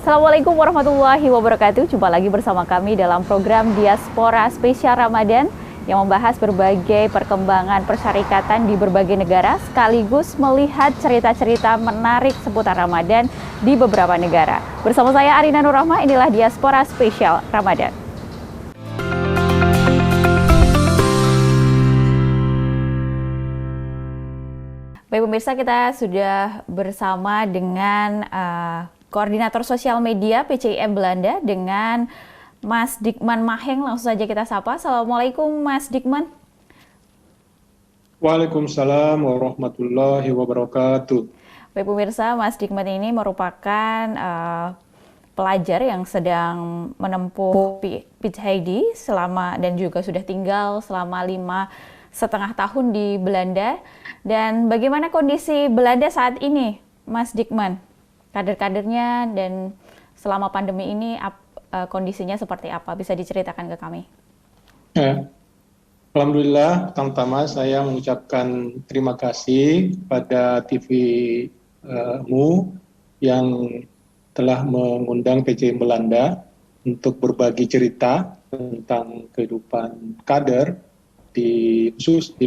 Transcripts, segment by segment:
Assalamualaikum warahmatullahi wabarakatuh. Jumpa lagi bersama kami dalam program Diaspora Spesial Ramadan yang membahas berbagai perkembangan persyarikatan di berbagai negara sekaligus melihat cerita-cerita menarik seputar Ramadan di beberapa negara. Bersama saya Arina Nurrahma, inilah Diaspora Spesial Ramadan. Baik pemirsa, kita sudah bersama dengan Koordinator Sosial Media PCIM Belanda dengan Mas Dikman Maheng. Langsung saja kita sapa. Assalamualaikum Mas Dikman. Waalaikumsalam warahmatullahi wabarakatuh. Baik pemirsa, Mas Dikman ini merupakan pelajar yang sedang menempuh PhD selama dan juga sudah tinggal selama 5,5 tahun di Belanda. Dan bagaimana kondisi Belanda saat ini, Mas Dikman? Kader-kadernya dan selama pandemi ini kondisinya seperti apa? Bisa diceritakan ke kami? Alhamdulillah, pertama-tama saya mengucapkan terima kasih pada TV-mu yang telah mengundang PCIM Belanda untuk berbagi cerita tentang kehidupan kader di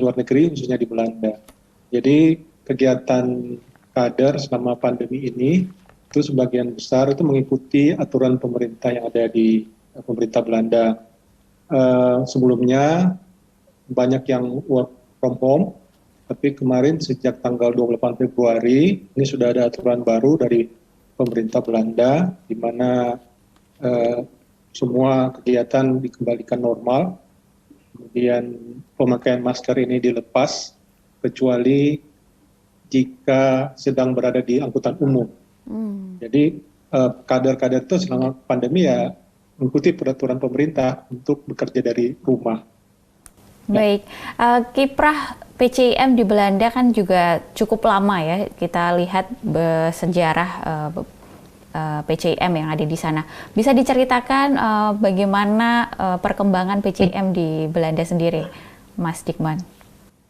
luar negeri, khususnya di Belanda. Jadi kegiatan kader selama pandemi ini itu sebagian besar itu mengikuti aturan pemerintah yang ada di pemerintah Belanda. Sebelumnya banyak yang work from home, tapi kemarin sejak tanggal 28 Februari ini sudah ada aturan baru dari pemerintah Belanda di mana semua kegiatan dikembalikan normal, kemudian pemakaian masker ini dilepas kecuali jika sedang berada di angkutan umum. Jadi kader-kader itu selama pandemi ya mengikuti peraturan pemerintah untuk bekerja dari rumah. Baik, kiprah PCIM di Belanda kan juga cukup lama ya. Kita lihat sejarah PCIM yang ada di sana. Bisa diceritakan bagaimana perkembangan PCIM di Belanda sendiri, Mas Dikman?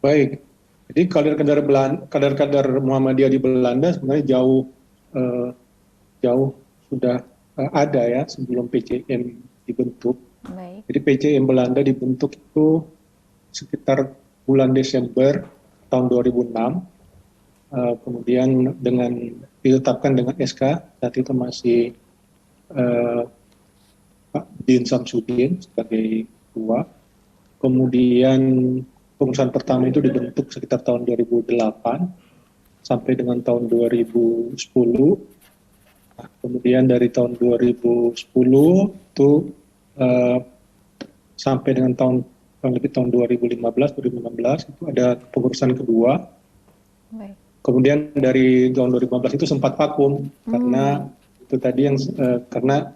Baik. Jadi kader-kader Muhammadiyah di Belanda sebenarnya jauh sudah ada ya sebelum PCIM dibentuk. Baik. Jadi PCIM Belanda dibentuk itu sekitar bulan Desember tahun 2006. Kemudian ditetapkan dengan SK, saat itu masih Pak Din Samsudin sebagai ketua. Kemudian pengurusan pertama itu dibentuk sekitar tahun 2008 sampai dengan tahun 2010. Kemudian dari tahun 2010 itu sampai dengan tahun 2015-2016 itu ada pengurusan kedua. Baik. Kemudian dari tahun 2015 itu sempat vakum karena itu tadi yang karena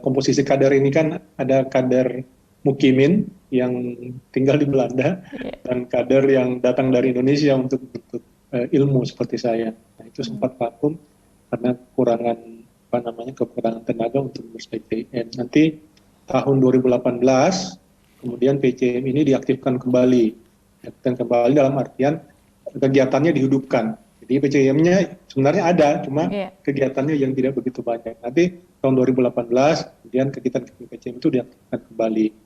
komposisi kader ini kan ada kader mukimin yang tinggal di Belanda dan kader yang datang dari Indonesia untuk ilmu seperti saya. Nah, itu sempat vakum karena kekurangan tenaga untuk mengurus PCIM. Nanti tahun 2018 kemudian PCIM ini diaktifkan kembali dalam artian kegiatannya dihidupkan. Jadi PCIM-nya sebenarnya ada, cuma kegiatannya yang tidak begitu banyak. Nanti tahun 2018 kemudian kegiatan PCIM itu diaktifkan kembali.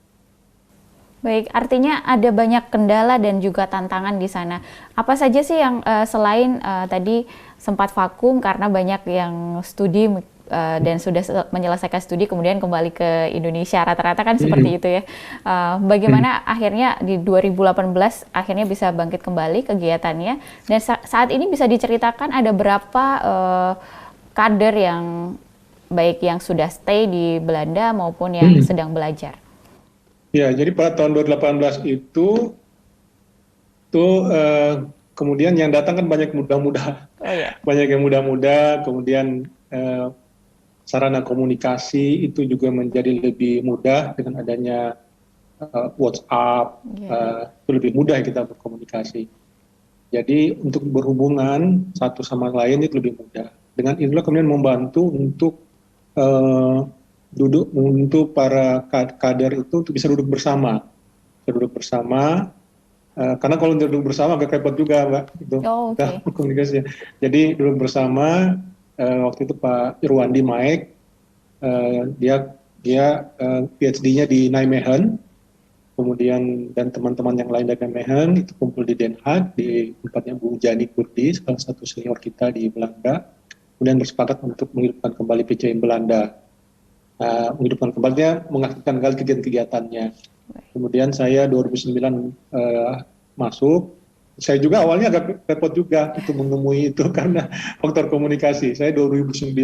Baik, artinya ada banyak kendala dan juga tantangan di sana. Apa saja sih yang selain tadi sempat vakum karena banyak yang studi dan sudah menyelesaikan studi kemudian kembali ke Indonesia, rata-rata kan seperti itu ya. Bagaimana akhirnya di 2018 akhirnya bisa bangkit kembali kegiatannya, dan saat ini bisa diceritakan ada berapa kader yang baik yang sudah stay di Belanda maupun yang sedang belajar? Ya, jadi pada tahun 2018 itu kemudian yang datang kan banyak muda-muda, banyak yang muda-muda, kemudian sarana komunikasi itu juga menjadi lebih mudah dengan adanya WhatsApp, itu lebih mudah kita berkomunikasi. Jadi untuk berhubungan satu sama lain itu lebih mudah. Dengan itulah kemudian membantu untuk para kader itu untuk bisa duduk bersama, karena kalau duduk bersama agak repot juga, Mbak, itu komunikasinya. Jadi duduk bersama, waktu itu Pak Irwandi Maek Dia dia PhD-nya di Nijmegen, kemudian dan teman-teman yang lain dari Nijmegen itu kumpul di Den Haag di tempatnya Bung Jani Kurdi, salah satu senior kita di Belanda, kemudian bersepakat untuk menghidupkan kembali PCM Belanda. Menghidupkan kembalinya mengaktifkan kembali kegiatan-kegiatannya. Kemudian saya 2009 masuk. Saya juga awalnya agak repot juga untuk menemui itu karena faktor komunikasi. Saya 2009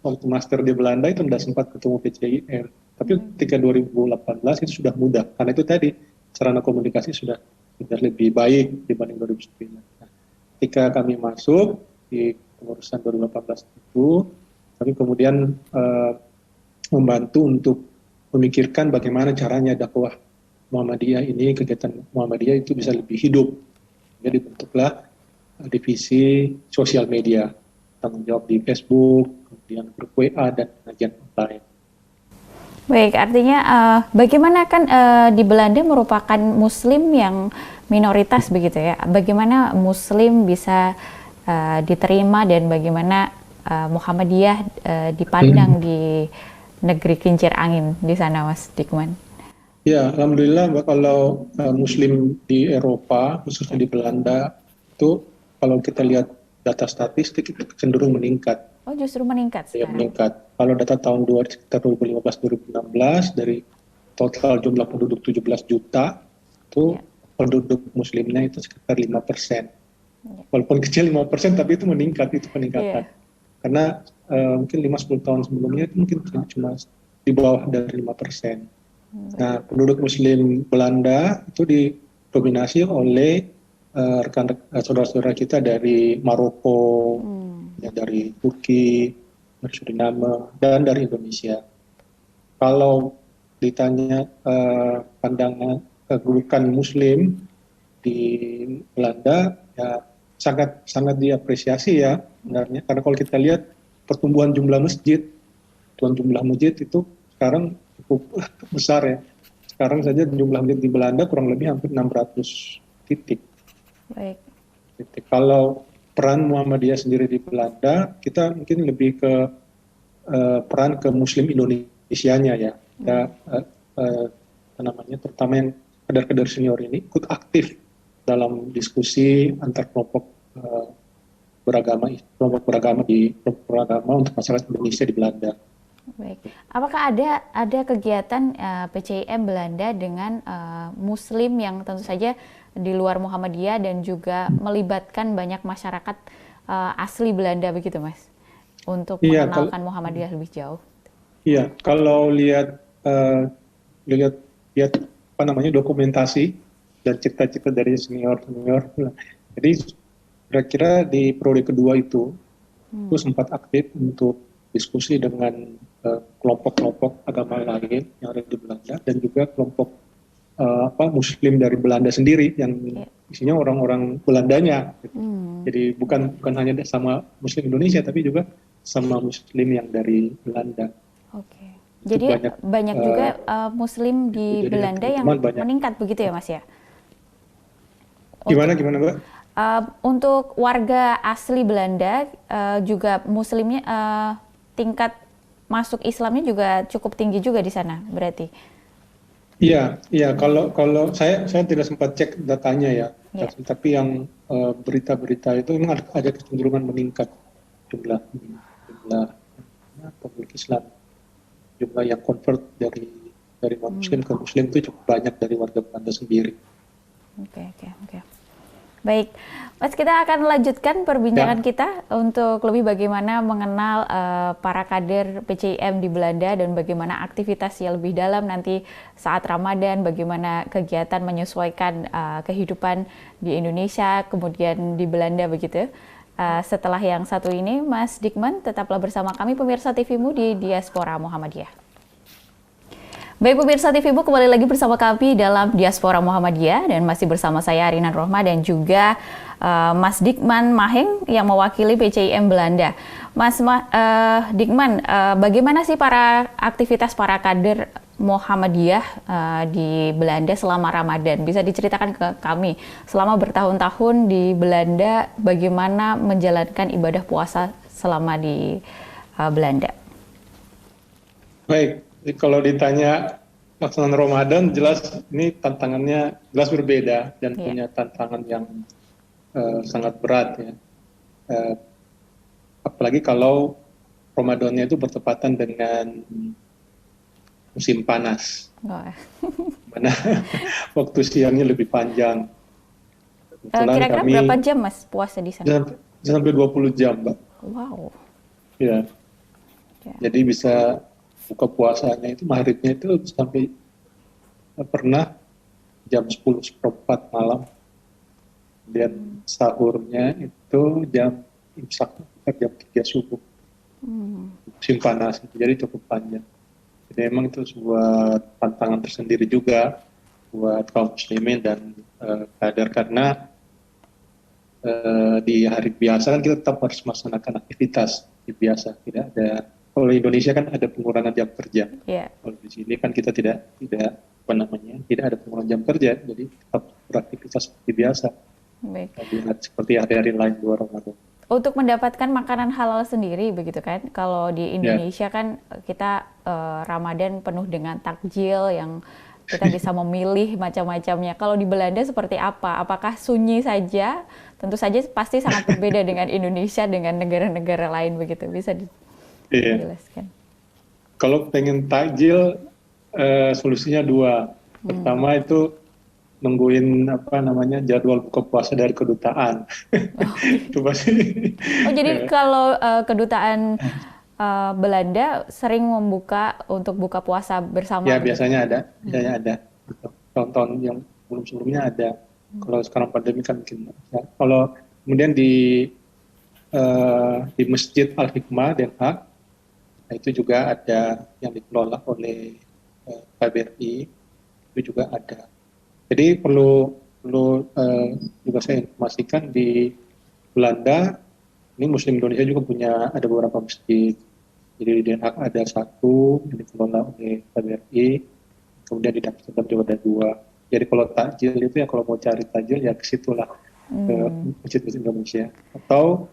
waktu master di Belanda itu tidak sempat ketemu PCIM. Tapi ketika 2018 itu sudah mudah. Karena itu tadi sarana komunikasi sudah lebih baik dibanding 2009. Nah, ketika kami masuk di pengurusan 2018 itu, kami kemudian membantu untuk memikirkan bagaimana caranya dakwah Muhammadiyah ini, kegiatan Muhammadiyah itu bisa lebih hidup. Jadi bentuklah divisi sosial media, tanggung jawab di Facebook, kemudian grup WA dan pengajian online. Baik, artinya bagaimana kan di Belanda merupakan Muslim yang minoritas begitu ya? Bagaimana Muslim bisa diterima dan bagaimana Muhammadiyah dipandang di negeri kincir angin di sana, Mas Dikman? Ya, alhamdulillah kalau Muslim di Eropa, khususnya di Belanda, itu kalau kita lihat data statistik itu cenderung meningkat. Oh, justru meningkat Ya, sekarang? meningkat. Kalau data tahun sekitar 2015-2016 dari total jumlah penduduk 17 juta, itu penduduk Muslimnya itu sekitar 5%. Walaupun kecil 5%, tapi itu meningkat, itu peningkatan. Karena mungkin 5-10 tahun sebelumnya itu mungkin cuma di bawah dari 5%. Nah, penduduk Muslim Belanda itu didominasi oleh saudara-saudara kita dari Maroko, ya, dari Turki, dari Suriname, dan dari Indonesia. Kalau ditanya pandangan kedudukan Muslim di Belanda, ya sangat sangat diapresiasi ya sebenarnya. Karena kalau kita lihat pertumbuhan jumlah masjid itu sekarang cukup besar ya. Sekarang saja jumlah masjid di Belanda kurang lebih hampir 600 titik. Baik. Kalau peran Muhammadiyah sendiri di Belanda, kita mungkin lebih ke peran ke Muslim Indonesianya ya. Kita terutama yang kadar-kadar senior ini ikut aktif dalam diskusi antar kelompok beragama untuk masyarakat Indonesia di Belanda. Baik. Apakah ada kegiatan PCIM Belanda dengan Muslim yang tentu saja di luar Muhammadiyah dan juga melibatkan banyak masyarakat asli Belanda begitu, Mas, untuk mengenalkan Muhammadiyah lebih jauh? Iya, kalau lihat dokumentasi dan cita-cita dari senior, jadi kira-kira di periode kedua itu sempat aktif untuk diskusi dengan kelompok-kelompok agama lain yang ada di Belanda dan juga kelompok Muslim dari Belanda sendiri yang isinya orang-orang Belandanya. Gitu. Jadi bukan hanya sama Muslim Indonesia tapi juga sama Muslim yang dari Belanda. Oke. Jadi banyak juga Muslim di Belanda yang meningkat begitu ya, Mas ya? Gimana Mbak? Untuk warga asli Belanda juga Muslimnya tingkat masuk Islamnya juga cukup tinggi juga di sana berarti. Iya. Kalau saya tidak sempat cek datanya ya, tapi yang berita-berita itu memang ada kecenderungan meningkat jumlah pemilik Islam, jumlah yang convert dari non Muslim ke Muslim itu cukup banyak dari warga Belanda sendiri. Oke. Baik, Mas, kita akan lanjutkan perbincangan kita untuk lebih bagaimana mengenal para kader PCIM di Belanda dan bagaimana aktivitasnya lebih dalam nanti saat Ramadan, bagaimana kegiatan menyesuaikan kehidupan di Indonesia, kemudian di Belanda begitu. Setelah yang satu ini, Mas Dikman, tetaplah bersama kami pemirsa TVMU di Diaspora Muhammadiyah. Baik pemirsa TVMU, kembali lagi bersama kami dalam Diaspora Muhammadiyah dan masih bersama saya Rinan Rohma dan juga Mas Dikman Maheng yang mewakili PCIM Belanda. Mas Dikman, bagaimana sih aktivitas para kader Muhammadiyah di Belanda selama Ramadan? Bisa diceritakan ke kami selama bertahun-tahun di Belanda bagaimana menjalankan ibadah puasa selama di Belanda? Baik, kalau ditanya pelaksanaan Ramadan, jelas ini tantangannya jelas berbeda dan Iya. punya tantangan yang sangat berat ya. Eh, Apalagi kalau Ramadannya itu bertepatan dengan musim panas, Wah. mana waktu siangnya lebih panjang. Kebetulan Kira-kira berapa kami jam Mas puasa di sana? sampai 20 jam, Mbak. Wow. Ya, Ya. jadi bisa buka puasanya itu maghribnya itu sampai pernah jam 10 seperempat malam. Dan sahurnya itu jam imsak jam 3 subuh. Hmm. Musim panas, jadi cukup panjang. Jadi memang itu sebuah tantangan tersendiri juga buat kaum muslimin dan kadar karena di hari biasa kan kita tetap harus melaksanakan aktivitas di biasa. Tidak ada, kalau di Indonesia kan ada pengurangan jam kerja. Iya. Kalau di sini kan kita tidak apa namanya, tidak ada pengurangan jam kerja, jadi tetap beraktivitas seperti biasa. Baik. Lihat seperti hari-hari lain luar Ramadan. Untuk mendapatkan makanan halal sendiri begitu kan? Kalau di Ya, Indonesia kan kita Ramadan penuh dengan takjil yang kita bisa memilih macam-macamnya. Kalau di Belanda seperti apa? Apakah sunyi saja? Tentu saja pasti sangat berbeda dengan Indonesia dengan negara-negara lain begitu. Bisa iya. dijelaskan? Kalau pengen takjil, solusinya dua. Pertama itu nungguin apa namanya jadwal buka puasa dari kedutaan. Itu pasti. Oh, jadi Ya, kalau kedutaan Belanda sering membuka untuk buka puasa ya, bersama begitu? biasanya ada. Gitu. Tahun-tahun yang sebelum-sebelumnya ada. Kalau sekarang pandemi kan mungkin. Ya. Kalau kemudian di Masjid Al Hikmah Den Haag, nah itu juga ada yang dikelola oleh KBRI, itu juga ada. Jadi perlu perlu juga saya informasikan di Belanda ini Muslim Indonesia juga punya ada beberapa masjid. Jadi di Den Haag ada satu yang dikelola oleh KBRI, kemudian di Amsterdam juga ada dua. Jadi kalau takjil itu ya kalau mau cari takjil ya ke situlah ke masjid-masjid Indonesia atau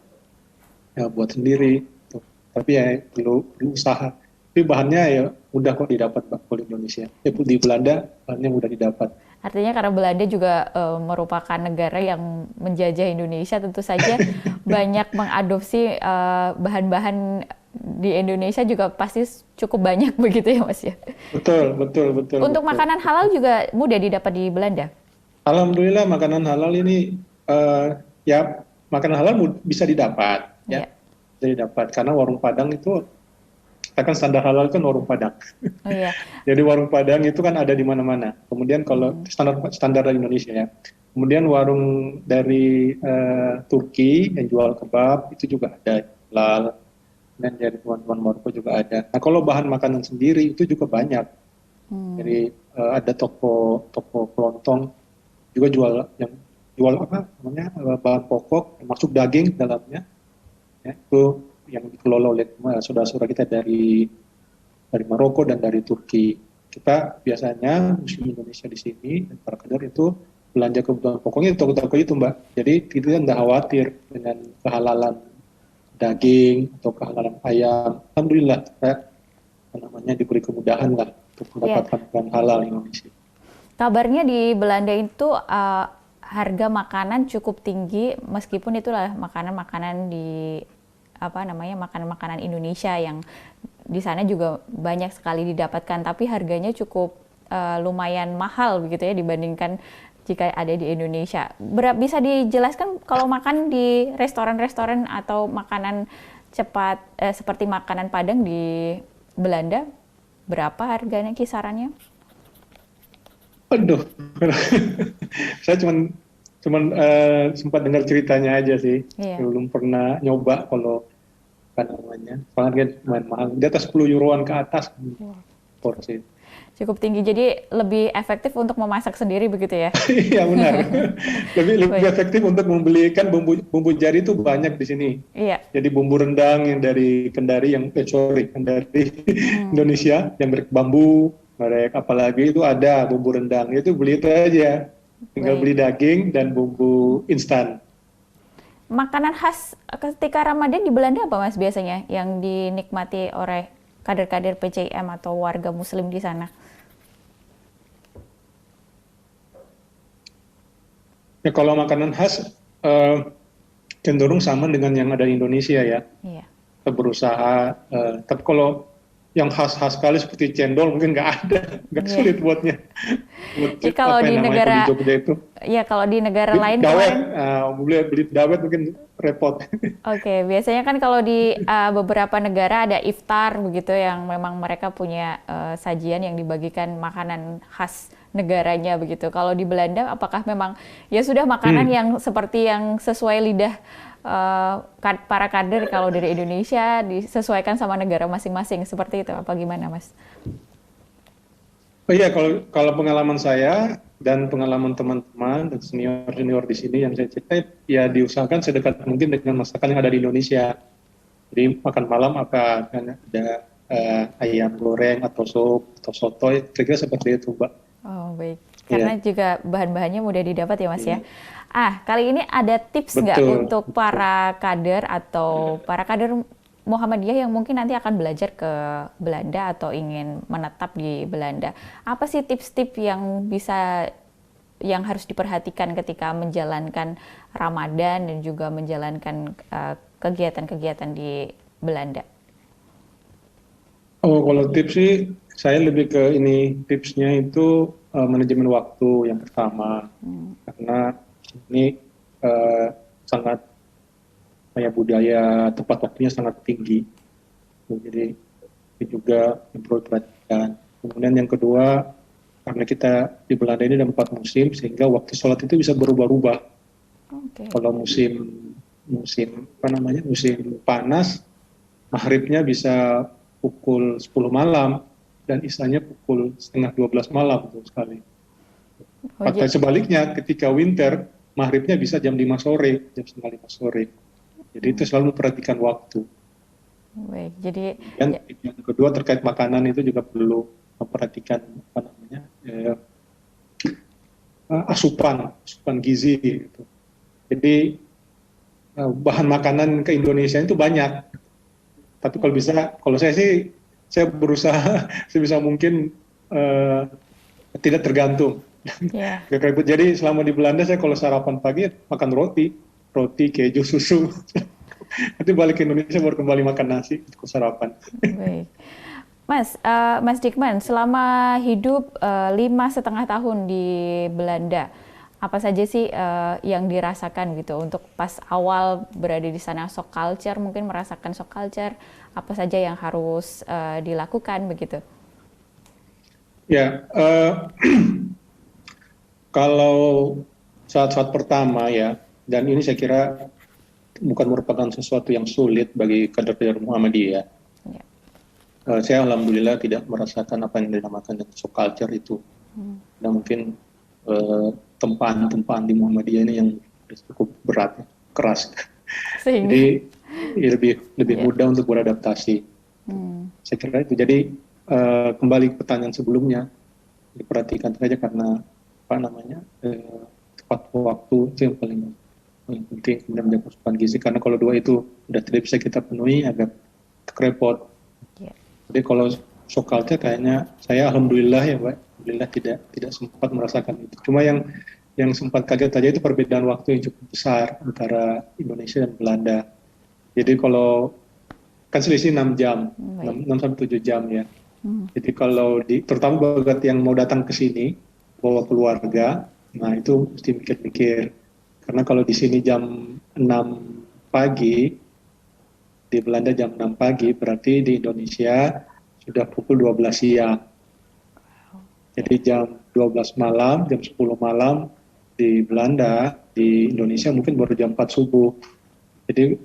ya buat sendiri. Tuh. Tapi ya perlu usaha. Tapi bahannya ya mudah kok didapat Pak kalau di Indonesia. Di Belanda bahannya mudah didapat. Artinya karena Belanda juga merupakan negara yang menjajah Indonesia, tentu saja banyak mengadopsi bahan-bahan di Indonesia juga pasti cukup banyak begitu ya Mas ya. Betul, betul, betul, Untuk betul. makanan halal juga mudah didapat di Belanda. Alhamdulillah makanan halal ini ya makanan halal bisa didapat ya Iya. bisa didapat karena warung Padang itu kita kan standar halal kan warung Padang. Oh iya. Jadi warung Padang itu kan ada di mana-mana. Kemudian kalau standar standar dari Indonesia ya. Kemudian warung dari Turki yang jual kebab itu juga ada halal. Dan dari teman-teman Maroko juga ada. Nah kalau bahan makanan sendiri itu juga banyak. Jadi ada toko toko kelontong juga jual apa namanya bahan pokok termasuk daging dalamnya ya, itu yang dikelola oleh saudara-saudara kita dari Maroko dan dari Turki. Kita biasanya Muslim Indonesia di sini dan para kader itu belanja kebutuhan pokoknya di toko-toko itu Mbak. Jadi kita nggak khawatir dengan kehalalan daging atau kehalalan ayam. Alhamdulillah kita namanya diberi kemudahan lah untuk Iya. mendapatkan bahan halal Indonesia. Kabarnya di Belanda itu harga makanan cukup tinggi meskipun itulah makanan-makanan di apa namanya makanan-makanan Indonesia yang di sana juga banyak sekali didapatkan tapi harganya cukup lumayan mahal begitu ya dibandingkan jika ada di Indonesia. Bisa dijelaskan kalau makan di restoran-restoran atau makanan cepat seperti makanan Padang di Belanda berapa harganya kisarannya? Aduh, saya cuman sempat dengar ceritanya aja sih. Iya. Belum pernah nyoba kalau apa namanya. Soalnya kan lumayan mahal. Di atas 10 euroan ke atas porsi. Cukup tinggi, jadi lebih efektif untuk memasak sendiri begitu ya? Iya benar. Lebih Baik. efektif untuk membelikan bumbu jari itu banyak di sini. Iya. Jadi bumbu rendang yang dari Kendari yang dari Indonesia yang merek bambu, merek apalagi itu ada bumbu rendang. Itu beli itu aja. Tinggal Baik. beli daging dan bumbu instan. Makanan khas ketika Ramadan di Belanda apa Mas biasanya yang dinikmati oleh kader-kader PCIM atau warga Muslim di sana? Ya kalau makanan khas cenderung sama dengan yang ada di Indonesia ya. Iya. Kita berusaha, tapi kalau yang khas-khas sekali seperti cendol mungkin nggak ada, nggak Iya. sulit buatnya. Buat Jadi kalau apa di yang namanya kalau negara, di Jogja itu. ya kalau di negara lain Dawet, kemarin, beli dawet mungkin repot. oke, biasanya kan kalau di beberapa negara ada iftar begitu yang memang mereka punya sajian yang dibagikan makanan khas negaranya begitu. Kalau di Belanda apakah memang ya sudah makanan yang seperti yang sesuai lidah para kader kalau dari Indonesia disesuaikan sama negara masing-masing seperti itu apa gimana Mas? Oh iya, kalau pengalaman saya dan pengalaman teman-teman dan senior-senior di sini yang saya cerita, ya diusahakan sedekat mungkin dengan masakan yang ada di Indonesia. Jadi makan malam akan ada ayam goreng atau sup atau soto, kira-kira seperti itu, Mbak. Oh baik, karena juga bahan-bahannya mudah didapat ya Mas ya. Iya. Kali ini ada tips nggak Betul. untuk para kader atau para kader Muhammadiyah yang mungkin nanti akan belajar ke Belanda atau ingin menetap di Belanda? Apa sih tips-tips yang harus diperhatikan ketika menjalankan Ramadan dan juga menjalankan kegiatan-kegiatan di Belanda? Oh, kalau tips sih, saya lebih ke ini, tipsnya itu manajemen waktu yang pertama. Karena ini sangat kayak budaya tepat waktunya sangat tinggi. Jadi itu juga yang perlu diperhatikan. Kemudian yang kedua, karena kita di Belanda ini ada 4 musim, sehingga waktu sholat itu bisa berubah-ubah. Oke. Kalau musim panas, maghribnya bisa pukul 10 malam dan isanya pukul setengah 12 malam betul sekali. Atau sebaliknya, ketika winter, maghribnya bisa jam 5 sore, jam setengah 5 sore. Jadi itu selalu memperhatikan waktu. Baik, jadi Dan yang kedua terkait makanan itu juga perlu memperhatikan asupan gizi. Gitu. Jadi bahan makanan ke Indonesia itu banyak. Tapi kalau saya berusaha sebisa mungkin tidak tergantung. ya. Jadi selama di Belanda saya kalau sarapan pagi makan roti, keju, susu. Nanti balik ke Indonesia baru kembali makan nasi untuk sarapan. Baik. Mas Dikman, selama hidup 5,5 tahun di Belanda, apa saja sih yang dirasakan gitu untuk pas awal berada di sana, shock culture, mungkin merasakan shock culture, apa saja yang harus dilakukan begitu? Ya, kalau saat-saat pertama ya, dan ini saya kira bukan merupakan sesuatu yang sulit bagi kader-kader Muhammadiyah. Ya. Saya alhamdulillah tidak merasakan apa yang dinamakan dengan shock culture itu. Dan mungkin tempaan-tempaan di Muhammadiyah ini yang cukup berat, keras. Jadi lebih mudah untuk beradaptasi. Saya kira itu. Jadi kembali ke pertanyaan sebelumnya, diperhatikan saja karena tepat waktu itu yang paling penting, kemudian menjaga asupan gizi, karena kalau dua itu sudah tidak bisa kita penuhi agak repot. Jadi kalau shock culture kayaknya saya alhamdulillah ya Pak, alhamdulillah tidak sempat merasakan itu. Cuma yang sempat kaget saja itu perbedaan waktu yang cukup besar antara Indonesia dan Belanda. Jadi kalau kan selisih 6 jam, 6 sampai 7 jam ya. Jadi kalau terutama bagi yang mau datang ke sini bawa keluarga, nah itu mesti mikir-mikir. Karena kalau di sini jam 6 pagi, di Belanda jam 6 pagi, berarti di Indonesia sudah pukul 12 siang. Jadi jam 12 malam, jam 10 malam di Belanda, di Indonesia mungkin baru jam 4 subuh. Jadi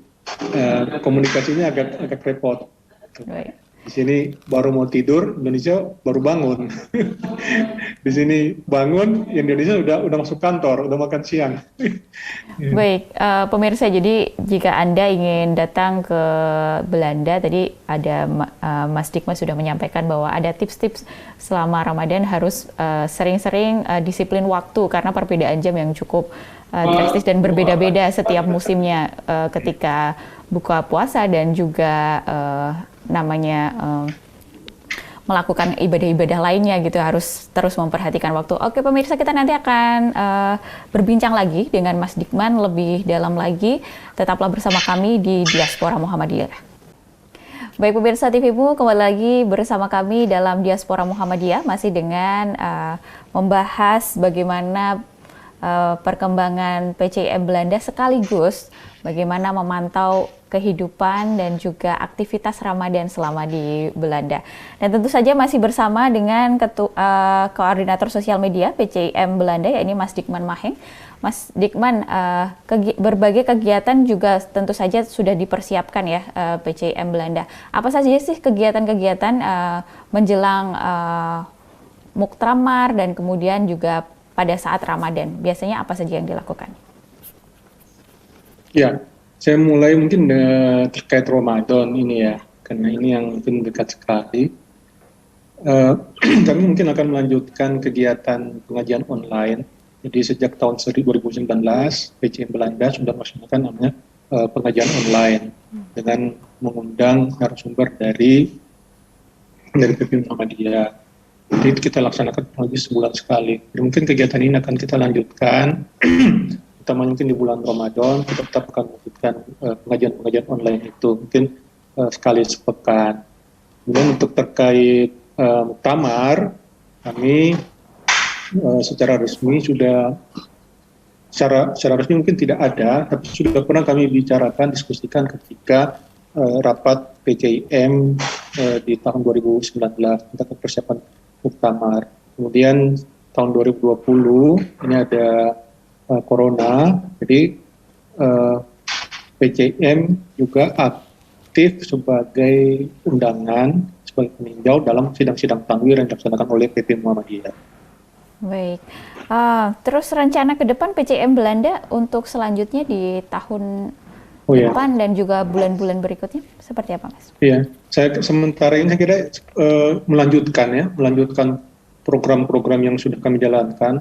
komunikasinya agak repot. Di sini baru mau tidur, Indonesia baru bangun. Di sini bangun, Indonesia udah masuk kantor, udah makan siang. Baik, pemirsa, jadi jika Anda ingin datang ke Belanda, tadi ada Mas Dikman sudah menyampaikan bahwa ada tips-tips selama Ramadan harus sering-sering disiplin waktu karena perbedaan jam yang cukup drastis dan berbeda-beda setiap musimnya ketika buka puasa dan juga melakukan ibadah-ibadah lainnya gitu, harus terus memperhatikan waktu. Oke pemirsa, kita nanti akan berbincang lagi dengan Mas Dikman lebih dalam lagi. Tetaplah bersama kami di Diaspora Muhammadiyah. Baik pemirsa TVmu, kembali lagi bersama kami dalam Diaspora Muhammadiyah, masih dengan membahas bagaimana perkembangan PCIM Belanda sekaligus bagaimana memantau kehidupan dan juga aktivitas Ramadan selama di Belanda. Dan tentu saja masih bersama dengan Koordinator Sosial Media PCIM Belanda, yakni Mas Dikman Maheng. Mas Dikman, berbagai kegiatan juga tentu saja sudah dipersiapkan ya PCIM Belanda. Apa saja sih kegiatan-kegiatan menjelang Muktamar dan kemudian juga pada saat Ramadan? Biasanya apa saja yang dilakukan? Ya, saya mulai mungkin terkait Ramadan ini ya, karena ini yang mungkin dekat sekali. Kami mungkin akan melanjutkan kegiatan pengajian online. Jadi sejak tahun 2019, PCIM Belanda sudah melaksanakan namanya pengajian online dengan mengundang narasumber dari PP Muhammadiyah. Jadi kita laksanakan lagi sebulan sekali. Dan mungkin kegiatan ini akan kita lanjutkan, utamanya mungkin di bulan Ramadan, kita tetap akan melakukan pengajian-pengajian online itu, mungkin sekali sepekan. Kemudian untuk terkait Muktamar, kami secara resmi sudah secara resmi mungkin tidak ada, tapi sudah pernah kami bicarakan, diskusikan ketika rapat PCIM di tahun 2019 tentang persiapan Muktamar. Kemudian tahun 2020 ini ada Corona, jadi PCIM juga aktif sebagai undangan, sebagai peninjau dalam sidang-sidang tanwir yang dilaksanakan oleh PP Muhammadiyah. Baik, terus rencana ke depan PCIM Belanda untuk selanjutnya di tahun depan dan juga bulan-bulan berikutnya seperti apa, Mas? Iya, sementara ini saya kira melanjutkan program-program yang sudah kami jalankan.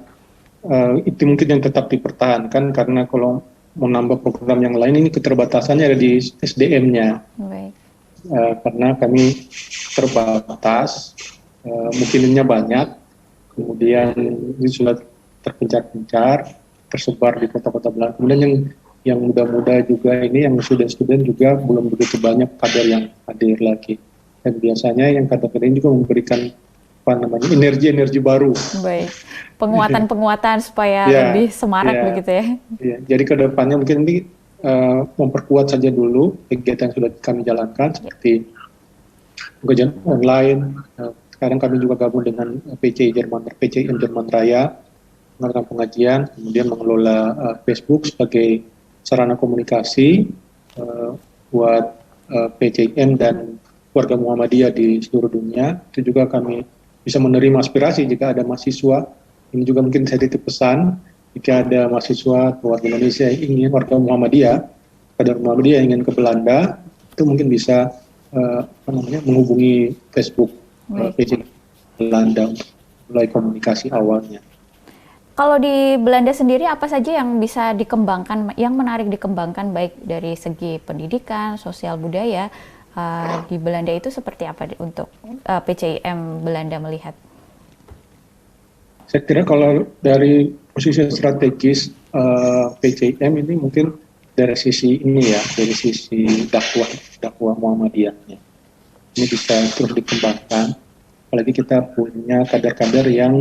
Itu mungkin yang tetap dipertahankan, karena kalau mau nambah program yang lain ini keterbatasannya ada di SDM-nya. Baik. Karena kami terbatas, mungkinnya banyak. Kemudian ini sudah terpencar-pencar, tersebar di kota-kota Belanda. Kemudian yang muda-muda juga ini, yang student-student juga belum begitu banyak kader yang hadir lagi. Dan biasanya yang kader-kader ini juga memberikan energi-energi baru. Baik, penguatan-penguatan supaya lebih semarak begitu ya. Ya. Jadi ke depannya mungkin ini memperkuat saja dulu kegiatan yang sudah kami jalankan, seperti pengajian online. Sekarang kami juga gabung dengan PCIM Jerman Raya, melakukan pengajian, kemudian mengelola Facebook sebagai sarana komunikasi buat PCIM dan warga Muhammadiyah di seluruh dunia. Itu juga kami bisa menerima aspirasi jika ada mahasiswa. Ini juga mungkin saya titip pesan, jika ada mahasiswa warga Indonesia yang ingin, warga Muhammadiyah, kader Muhammadiyah yang ingin ke Belanda, itu mungkin bisa menghubungi Facebook PCIM Belanda mulai komunikasi awalnya. Kalau di Belanda sendiri apa saja yang bisa dikembangkan, yang menarik dikembangkan baik dari segi pendidikan, sosial budaya di Belanda itu seperti apa untuk PCIM Belanda melihat? Saya kira kalau dari posisi strategis PCIM ini mungkin dari sisi ini ya, dari sisi dakwah Muhammadiyahnya. Ini bisa terus dikembangkan, apalagi kita punya kader-kader yang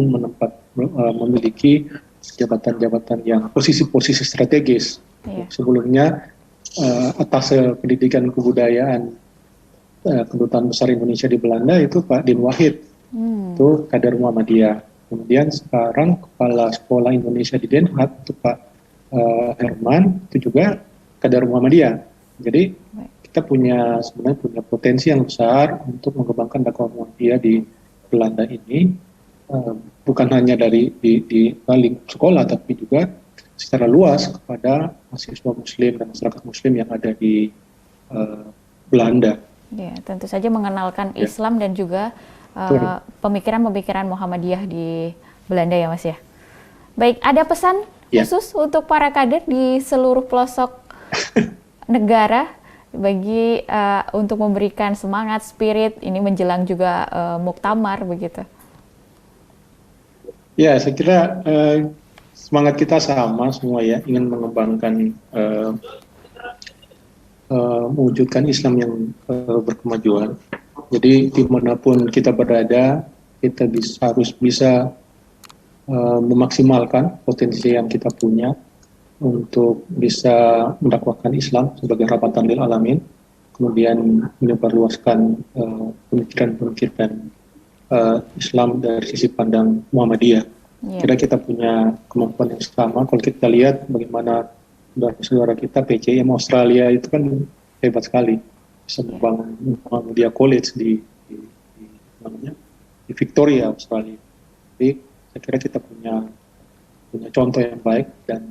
memiliki jabatan-jabatan yang posisi-posisi strategis. Sebelumnya atas pendidikan kebudayaan Kedutaan Besar Indonesia di Belanda itu Pak Din Wahid, itu kader Muhammadiyah. Kemudian sekarang Kepala Sekolah Indonesia di Den Haag itu Pak Herman, itu juga kader Muhammadiyah. Jadi kita sebenarnya punya potensi yang besar untuk mengembangkan dakwah Muhammadiyah di Belanda ini, bukan hanya di balik sekolah, tapi juga secara luas kepada mahasiswa Muslim dan masyarakat Muslim yang ada di Belanda. Ya, tentu saja mengenalkan Islam dan juga pemikiran-pemikiran Muhammadiyah di Belanda ya, Mas ya. Baik, ada pesan khusus untuk para kader di seluruh pelosok negara bagi untuk memberikan semangat, spirit ini menjelang juga muktamar begitu? Ya, saya kira semangat kita sama semua ya, ingin mengembangkan mewujudkan Islam yang berkemajuan. Jadi dimanapun kita berada, kita harus bisa memaksimalkan potensi yang kita punya untuk bisa mendakwahkan Islam sebagai rahmatan lil alamin, kemudian menyebarluaskan pemikiran-pemikiran Islam dari sisi pandang Muhammadiyah. Yeah. Kira kita punya kemampuan yang sama. Kalau kita lihat bagaimana saudara kita PCM Australia itu kan hebat sekali, bisa membangun Muhammadiyah College di Victoria, Australia. Jadi saya kira kita punya contoh yang baik dan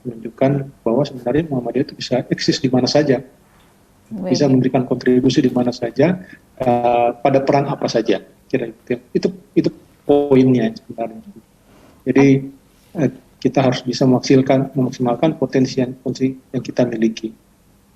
menunjukkan bahwa sebenarnya Muhammadiyah itu bisa eksis di mana saja, bisa memberikan kontribusi di mana saja, pada peran apa saja. Kira itu poinnya sebenarnya. Jadi kita harus bisa memaksimalkan potensi yang kita miliki.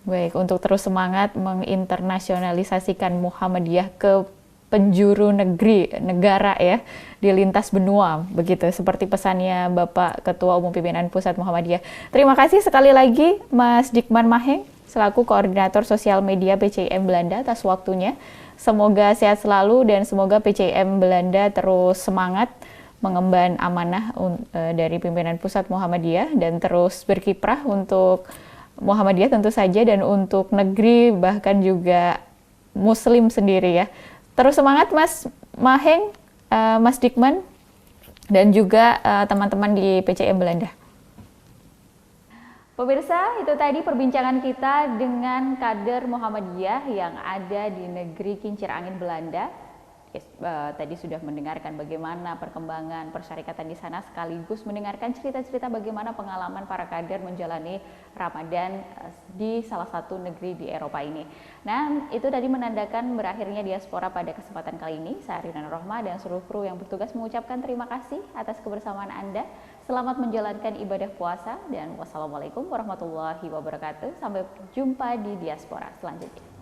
Baik, untuk terus semangat menginternasionalisasikan Muhammadiyah ke penjuru negara ya, di lintas benua, begitu seperti pesannya Bapak Ketua Umum Pimpinan Pusat Muhammadiyah. Terima kasih sekali lagi Mas Dikman Maheng selaku Koordinator Sosial Media PCIM Belanda atas waktunya. Semoga sehat selalu dan semoga PCIM Belanda terus semangat mengemban amanah dari Pimpinan Pusat Muhammadiyah dan terus berkiprah untuk Muhammadiyah tentu saja dan untuk negeri bahkan juga Muslim sendiri ya. Terus semangat Mas Maheng, Mas Dikman, dan juga teman-teman di PCIM Belanda. Pemirsa, itu tadi perbincangan kita dengan kader Muhammadiyah yang ada di negeri Kincir Angin Belanda. Tadi sudah mendengarkan bagaimana perkembangan persyarikatan di sana, sekaligus mendengarkan cerita-cerita bagaimana pengalaman para kader menjalani Ramadan di salah satu negeri di Eropa ini. Nah, itu tadi menandakan berakhirnya diaspora pada kesempatan kali ini. Saya Rina Rohma dan seluruh kru yang bertugas mengucapkan terima kasih atas kebersamaan Anda. Selamat menjalankan ibadah puasa dan wassalamualaikum warahmatullahi wabarakatuh. Sampai jumpa di diaspora selanjutnya.